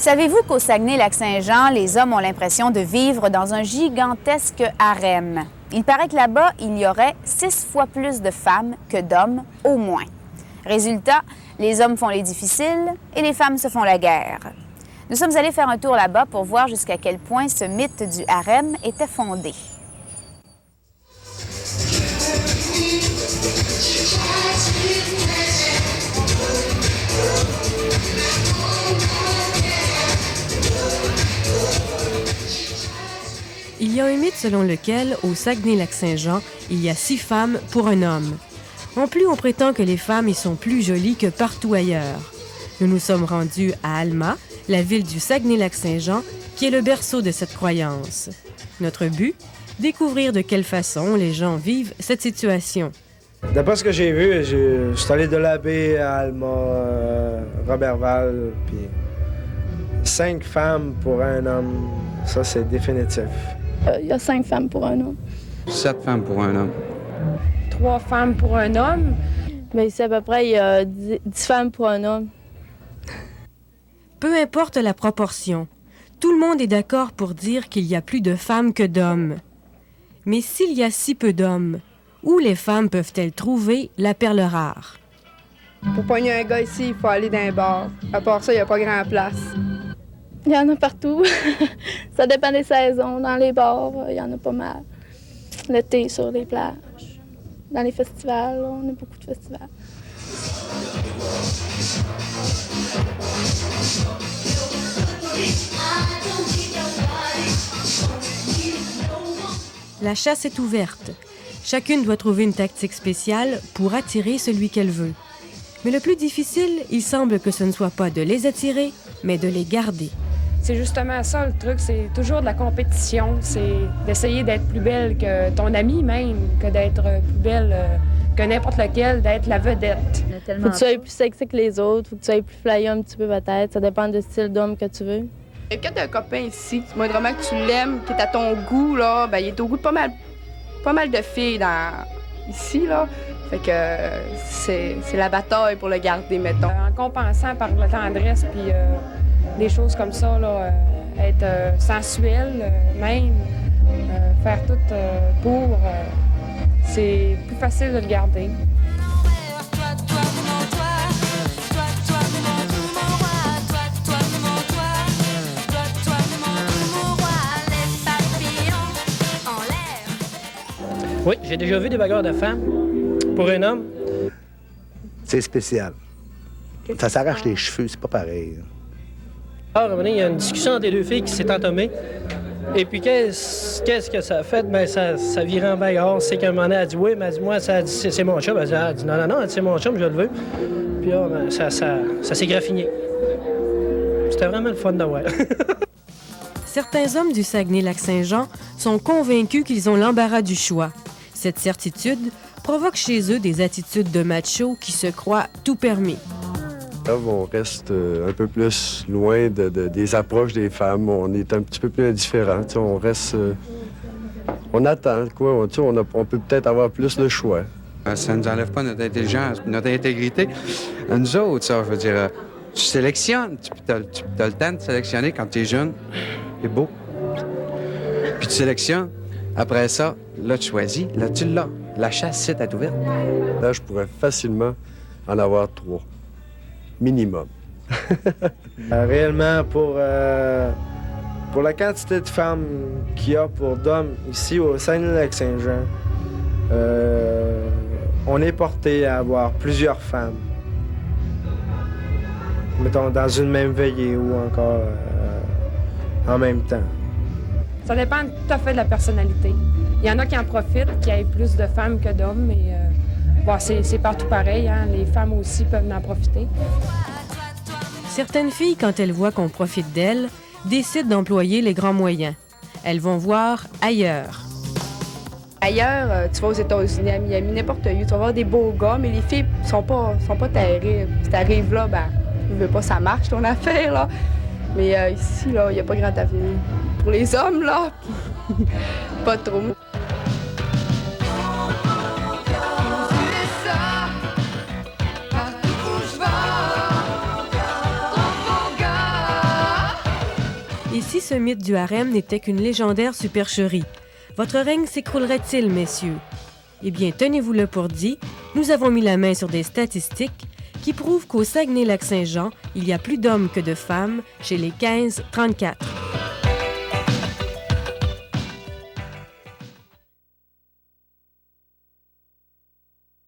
Savez-vous qu'au Saguenay-Lac-Saint-Jean, les hommes ont l'impression de vivre dans un gigantesque harem? Il paraît que là-bas, il y aurait 6 fois plus de femmes que d'hommes, au moins. Résultat, les hommes font les difficiles et les femmes se font la guerre. Nous sommes allés faire un tour là-bas pour voir jusqu'à quel point ce mythe du harem était fondé. Il y a un mythe selon lequel, au Saguenay-Lac-Saint-Jean, il y a 6 femmes pour un homme. En plus, on prétend que les femmes y sont plus jolies que partout ailleurs. Nous nous sommes rendus à Alma, la ville du Saguenay-Lac-Saint-Jean, qui est le berceau de cette croyance. Notre but? Découvrir de quelle façon les gens vivent cette situation. D'après ce que j'ai vu, je suis allé de la baie à Alma, Robertval, puis 5 femmes pour un homme, ça c'est définitif. Il y a 5 femmes pour un homme. 7 femmes pour un homme. 3 femmes pour un homme. Mais ici, à peu près, il y a 10 femmes pour un homme. Peu importe la proportion, tout le monde est d'accord pour dire qu'il y a plus de femmes que d'hommes. Mais s'il y a si peu d'hommes, où les femmes peuvent-elles trouver la perle rare? Pour pogner un gars ici, il faut aller dans un bar. À part ça, il n'y a pas grand place. Il y en a partout. Ça dépend des saisons. Dans les bars, il y en a pas mal. L'été, sur les plages. Dans les festivals, on a beaucoup de festivals. La chasse est ouverte. Chacune doit trouver une tactique spéciale pour attirer celui qu'elle veut. Mais le plus difficile, il semble que ce ne soit pas de les attirer, mais de les garder. C'est justement ça le truc, c'est toujours de la compétition. C'est d'essayer d'être plus belle que ton ami même, que d'être plus belle que n'importe lequel, d'être la vedette. Faut que tu sois plus sexy que les autres, faut que tu sois plus flyé un petit peu peut-être. Ça dépend du style d'homme que tu veux. Quand t'as un copain ici, moindrement que tu l'aimes, qui est à ton goût, là, ben, il est au goût de pas mal de filles ici, là. Fait que c'est la bataille pour le garder, mettons. En compensant par la tendresse puis des choses comme ça, là, être sensuel même, faire tout pour, c'est plus facile de le garder. Oui, j'ai déjà vu des bagarres de femmes pour un homme. C'est spécial. Ça s'arrache les cheveux, c'est pas pareil. Alors, à un moment donné, il y a une discussion entre les deux filles qui s'est entamée. Et puis, qu'est-ce que ça a fait? Bien, ça virait en bagarre. C'est qu'à un moment donné, elle a dit oui, mais elle dit, moi, ça a dit, c'est mon chum. Elle a dit non, c'est mon chum, je le veux. Puis là, ben, ça s'est graffiné. C'était vraiment le fun de voir. Certains hommes du Saguenay-Lac-Saint-Jean sont convaincus qu'ils ont l'embarras du choix. Cette certitude provoque chez eux des attitudes de machos qui se croient tout permis. Là, on reste un peu plus loin des approches des femmes. On est un petit peu plus indifférent. On reste... on attend, quoi. On peut peut-être avoir plus le choix. Ça ne nous enlève pas notre intelligence, notre intégrité. Nous autres, ça, je veux dire, tu sélectionnes. Tu as le temps de sélectionner quand tu es jeune. C'est beau. Puis tu sélectionnes. Après ça, là, tu choisis. Là, tu l'as. La chasse, c'est ouverte. Là, je pourrais facilement en avoir 3. Minimum. Réellement, pour la quantité de femmes qu'il y a pour d'hommes ici au Saguenay-Lac-Saint-Jean, on est porté à avoir plusieurs femmes. Mettons, dans une même veillée ou encore en même temps. Ça dépend tout à fait de la personnalité. Il y en a qui en profitent, qui aient plus de femmes que d'hommes, mais bon, c'est partout pareil, hein? Les femmes aussi peuvent en profiter. Certaines filles, quand elles voient qu'on profite d'elles, décident d'employer les grands moyens. Elles vont voir ailleurs. Ailleurs, tu vas aux États-Unis, à Miami, n'importe où, tu vas voir des beaux gars, mais les filles sont pas terribles. Si t'arrives là, ben, tu veux pas, ça marche ton affaire, là. Mais ici, là, il n'y a pas grand avenir. Pour les hommes, là, pas trop. si ce mythe du harem n'était qu'une légendaire supercherie? Votre règne s'écroulerait-il, messieurs? Eh bien, tenez-vous-le pour dit, nous avons mis la main sur des statistiques qui prouvent qu'au Saguenay-Lac-Saint-Jean, il y a plus d'hommes que de femmes chez les 15-34.